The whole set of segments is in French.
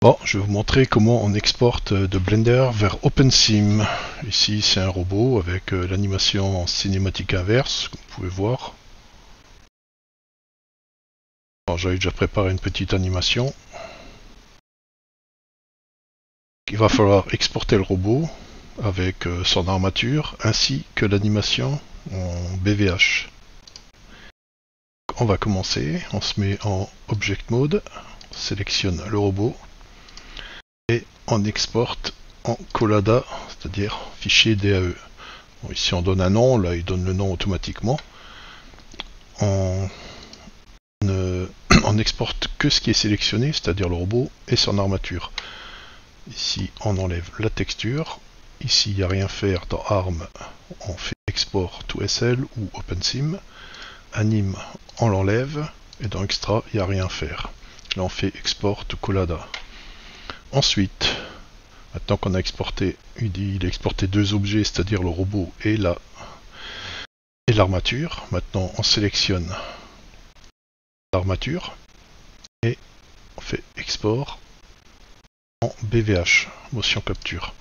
Bon, je vais vous montrer comment on exporte de Blender vers OpenSim. Ici, c'est un robot avec l'animation en cinématique inverse, comme vous pouvez voir. J'avais déjà préparé une petite animation. Il va falloir exporter le robot avec son armature ainsi que l'animation en BVH. On va commencer, on se met en Object Mode, on sélectionne le robot et on exporte en Collada, c'est-à-dire fichier DAE. Bon, ici on donne un nom, là il donne le nom automatiquement. On n'exporte que ce qui est sélectionné, c'est-à-dire le robot et son armature. Ici on enlève la texture. Ici il n'y a rien à faire dans ARM, on fait export to SL ou OpenSim. Anime, on l'enlève. Et dans Extra, il n'y a rien à faire. Là on fait export to Collada. Ensuite, maintenant qu'on a exporté, il a exporté deux objets, c'est-à-dire le robot et l'armature. Maintenant on sélectionne l'armature et on fait export en BVH, motion capture.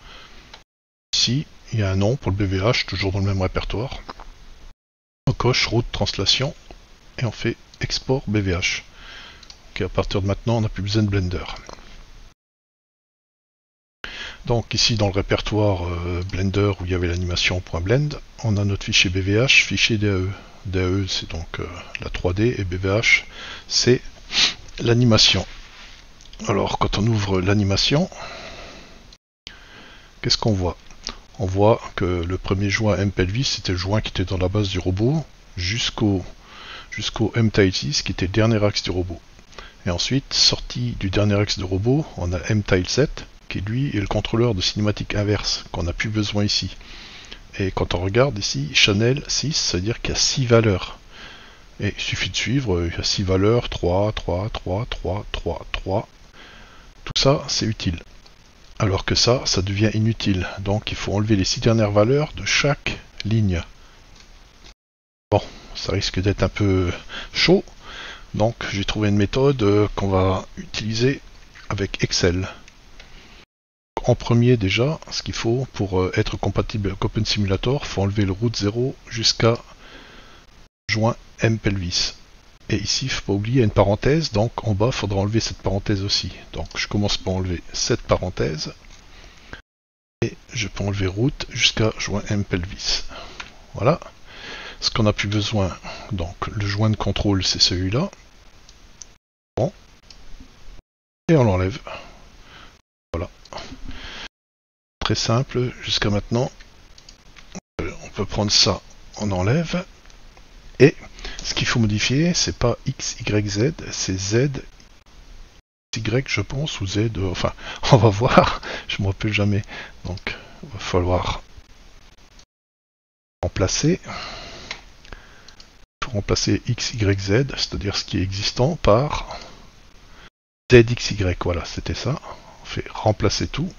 Ici, il y a un nom pour le BVH, toujours dans le même répertoire. On coche route translation et on fait export BVH. Okay, à partir de maintenant, on n'a plus besoin de Blender. Donc ici dans le répertoire Blender où il y avait l'animation .blend, on a notre fichier BVH, fichier DAE. DAE c'est donc la 3D et BVH c'est l'animation. Alors quand on ouvre l'animation, qu'est-ce qu'on voit? On voit que le premier joint MPelvis c'était le joint qui était dans la base du robot jusqu'au MTile6 qui était le dernier axe du robot. Et ensuite, sorti du dernier axe de robot, on a MTile7 qui lui est le contrôleur de cinématique inverse qu'on n'a plus besoin ici. Et quand on regarde ici, Channel 6, ça veut dire qu'il y a 6 valeurs. Et il suffit de suivre, il y a 6 valeurs, 3, 3, 3, 3, 3, 3. Tout ça, c'est utile. Alors que ça devient inutile. Donc il faut enlever les 6 dernières valeurs de chaque ligne. Bon, ça risque d'être un peu chaud. Donc j'ai trouvé une méthode qu'on va utiliser avec Excel. En premier déjà, ce qu'il faut pour être compatible avec OpenSimulator, il faut enlever le route 0 jusqu'à joint MPelvis. Et ici, il ne faut pas oublier, il y a une parenthèse, donc en bas, il faudra enlever cette parenthèse aussi. Donc je commence par enlever cette parenthèse, et je peux enlever route jusqu'à joint MPelvis. Voilà. Ce qu'on n'a plus besoin, donc le joint de contrôle, c'est celui-là. Bon. Et on l'enlève. Voilà. Très simple jusqu'à maintenant. On peut prendre ça, on enlève. Et ce qu'il faut modifier, c'est pas X, Y, Z, c'est Z, Y je pense, ou Z, enfin, on va voir, je me rappelle jamais. Donc, il va falloir remplacer. Il faut remplacer X, Y, Z, c'est-à-dire ce qui est existant, par Z, X, Y, voilà, c'était ça. On fait remplacer tout.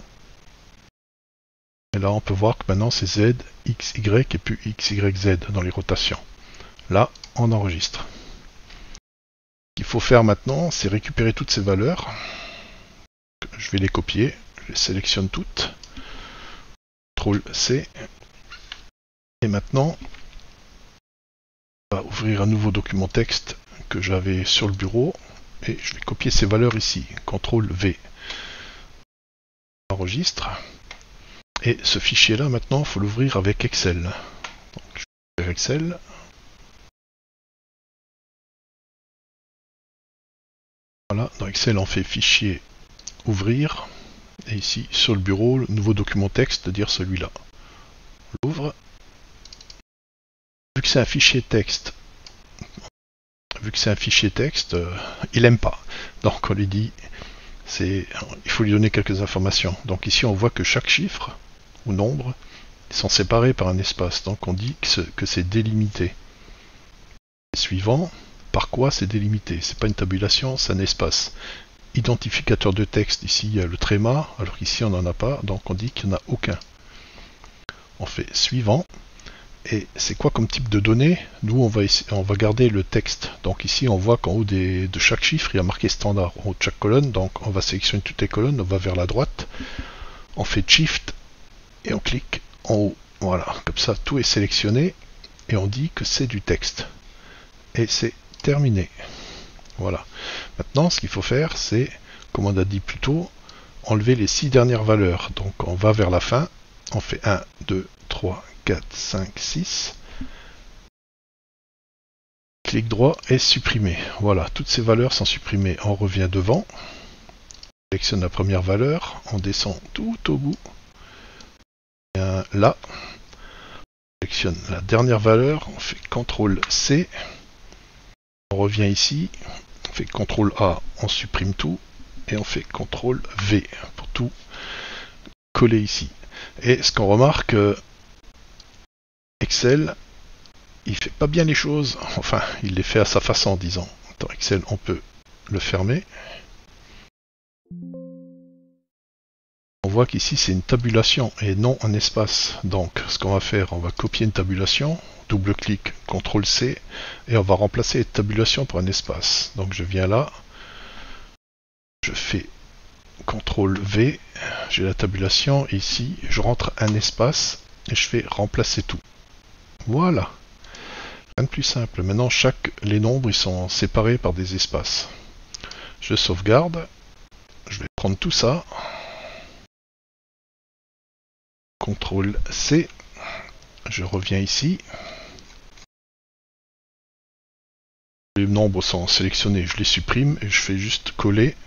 Et là, on peut voir que maintenant, c'est Z, X, Y et plus X, Y, Z dans les rotations. Là, on enregistre. Ce qu'il faut faire maintenant, c'est récupérer toutes ces valeurs. Je vais les copier, je les sélectionne toutes. CTRL-C. Et maintenant, on va ouvrir un nouveau document texte que j'avais sur le bureau. Et je vais copier ces valeurs ici. CTRL-V. Enregistre. Et ce fichier-là, maintenant, il faut l'ouvrir avec Excel. Donc, je vais ouvrir Excel. Voilà, dans Excel, on fait fichier, ouvrir. Et ici, sur le bureau, le nouveau document texte, c'est-à-dire celui-là. On l'ouvre. Vu que c'est un fichier texte, il n'aime pas. Donc, on lui dit, il faut lui donner quelques informations. Donc ici, on voit que chaque chiffre ou nombre sont séparés par un espace. Donc on dit que c'est délimité. Suivant, par quoi c'est délimité? C'est pas une tabulation, c'est un espace. Identificateur de texte, ici il y a le tréma, alors qu'ici on n'en a pas, donc on dit qu'il n'y en a aucun. On fait suivant, Et c'est quoi comme type de données? Nous, on va garder le texte. Donc ici, on voit qu'en haut de chaque chiffre, il y a marqué standard en haut de chaque colonne. Donc on va sélectionner toutes les colonnes, on va vers la droite, on fait Shift et on clique en haut. Voilà, comme ça, tout est sélectionné et on dit que c'est du texte. Et c'est terminé. Voilà. Maintenant, ce qu'il faut faire, c'est, comme on a dit plus tôt, enlever les 6 dernières valeurs. Donc on va vers la fin, on fait 1, 2, 3, 4, 5, 6. Clic droit et supprimer. Voilà, toutes ces valeurs sont supprimées. On revient devant, on sélectionne la première valeur, on descend tout au bout. Là, on sélectionne la dernière valeur, on fait CTRL C, on revient ici, on fait CTRL A, on supprime tout, et on fait CTRL V pour tout coller ici. Et ce qu'on remarque, Excel, il fait pas bien les choses, enfin, il les fait à sa façon, disons. Dans Excel, on peut le fermer. On voit qu'ici, c'est une tabulation et non un espace. Donc, ce qu'on va faire, on va copier une tabulation, double-clic, CTRL-C, et on va remplacer cette tabulation par un espace. Donc, je viens là, je fais CTRL-V, j'ai la tabulation, et ici, je rentre un espace, et je fais remplacer tout. Voilà. Rien de plus simple. Maintenant, les nombres ils sont séparés par des espaces. Je sauvegarde. Je vais prendre tout ça. CTRL C. Je reviens ici. Les nombres sont sélectionnés, je les supprime et je fais juste coller.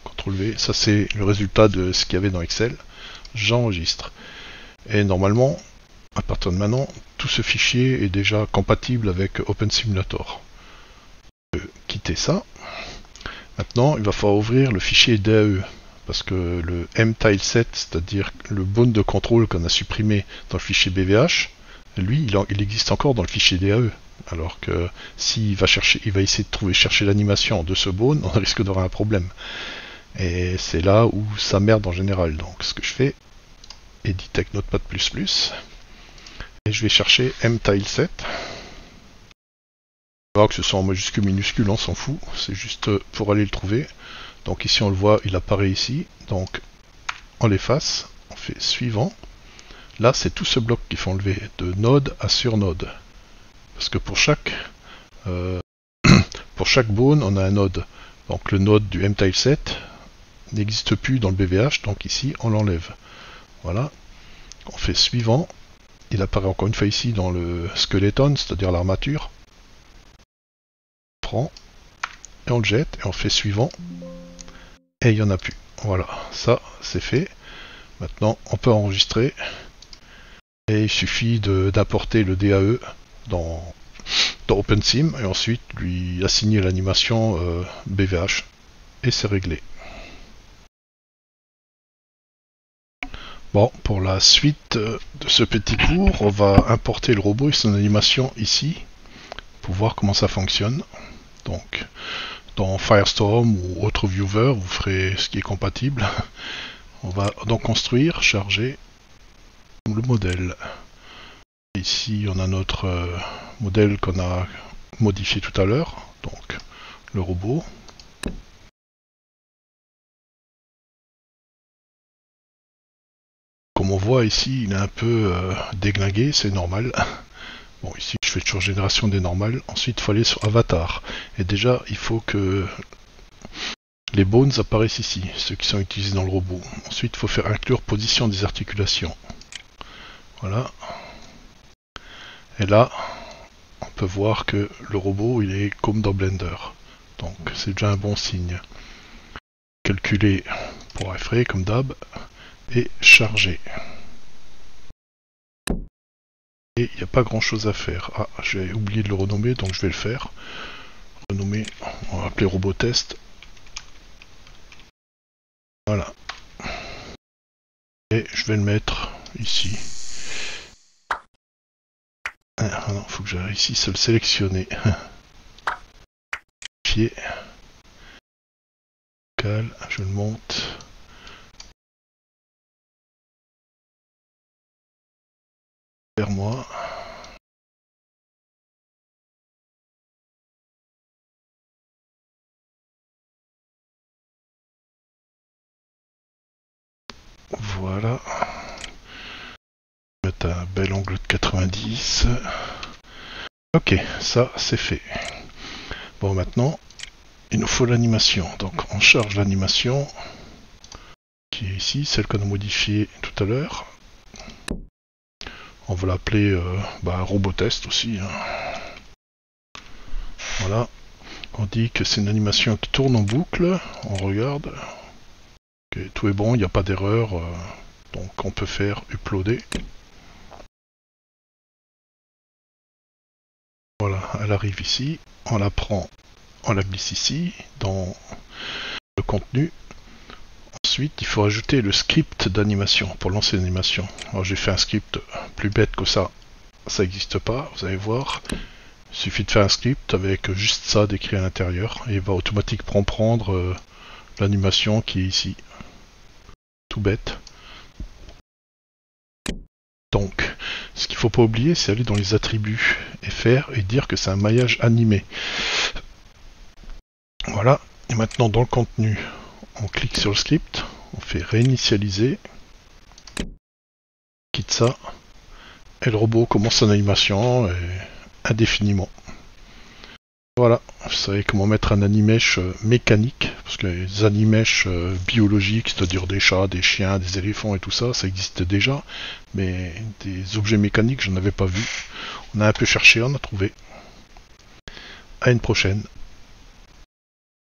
CTRL V. Ça c'est le résultat de ce qu'il y avait dans Excel. J'enregistre. Et normalement, à partir de maintenant, tout ce fichier est déjà compatible avec OpenSimulator. Je peux quitter ça. Maintenant, il va falloir ouvrir le fichier DAE, parce que le mtileset, c'est-à-dire le bound de contrôle qu'on a supprimé dans le fichier BVH, lui, il existe encore dans le fichier DAE. Alors que s'il va essayer de chercher l'animation de ce bound, on risque d'avoir un problème. Et c'est là où ça merde en général. Donc ce que je fais, edit avec Notepad++, et je vais chercher mtileset. Que ce soit en majuscule, minuscule, on s'en fout, c'est juste pour aller le trouver. Donc ici on le voit, il apparaît ici, donc on l'efface, on fait suivant. Là c'est tout ce bloc qu'il faut enlever, de node à surnode. Parce que pour chaque bound, on a un node. Donc le node du mtileset n'existe plus dans le BVH, donc ici on l'enlève. Voilà, on fait suivant. Il apparaît encore une fois ici dans le skeleton, c'est-à-dire l'armature. Et on le jette et on fait suivant et il n'y en a plus. Voilà, ça c'est fait. Maintenant on peut enregistrer et il suffit d'apporter le DAE dans OpenSim et ensuite lui assigner l'animation BVH et c'est réglé. Bon, pour la suite de ce petit cours, on va importer le robot et son animation ici pour voir comment ça fonctionne. Donc dans Firestorm ou autre viewer, vous ferez ce qui est compatible. On va donc construire, charger le modèle. Ici, on a notre modèle qu'on a modifié tout à l'heure, donc le robot. Comme on voit ici, il est un peu déglingué, c'est normal. Bon, ici, je fais toujours génération des normales. Ensuite, il faut aller sur Avatar. Et déjà, il faut que les bones apparaissent ici, ceux qui sont utilisés dans le robot. Ensuite, il faut faire inclure position des articulations. Voilà. Et là, on peut voir que le robot, il est comme dans Blender. Donc, c'est déjà un bon signe. Calculer pour effrayer, comme d'hab, et charger. Et il n'y a pas grand chose à faire. Ah, j'ai oublié de le renommer, donc je vais le faire. Renommer, on va appeler robot test. Voilà. Et je vais le mettre ici. Ah non, faut que j'aille réussisse à le sélectionner. Pied. Je le monte. Vers moi. Voilà. Mettre un bel angle de 90. Ok, ça c'est fait. Bon, maintenant, il nous faut l'animation. Donc on charge l'animation, qui est ici, celle qu'on a modifiée tout à l'heure. On va l'appeler robotest aussi. Hein. Voilà. On dit que c'est une animation qui tourne en boucle. On regarde. Okay, tout est bon, il n'y a pas d'erreur. Donc on peut faire uploader. Voilà, elle arrive ici. On la prend, on la glisse ici, dans le contenu. Ensuite, il faut ajouter le script d'animation pour lancer l'animation. Alors j'ai fait un script plus bête que ça. Ça n'existe pas, vous allez voir. Il suffit de faire un script avec juste ça décrit à l'intérieur et il va automatiquement prendre l'animation qui est ici. Tout bête. Donc, ce qu'il ne faut pas oublier, c'est aller dans les attributs et faire et dire que c'est un maillage animé. Voilà. Et maintenant, dans le contenu, on clique sur le script, on fait réinitialiser, on quitte ça, et le robot commence son animation indéfiniment. Voilà, vous savez comment mettre un animesh mécanique, parce que les animesh biologiques, c'est-à-dire des chats, des chiens, des éléphants et tout ça, ça existe déjà, mais des objets mécaniques, j'en avais pas vu. On a un peu cherché, on a trouvé. À une prochaine.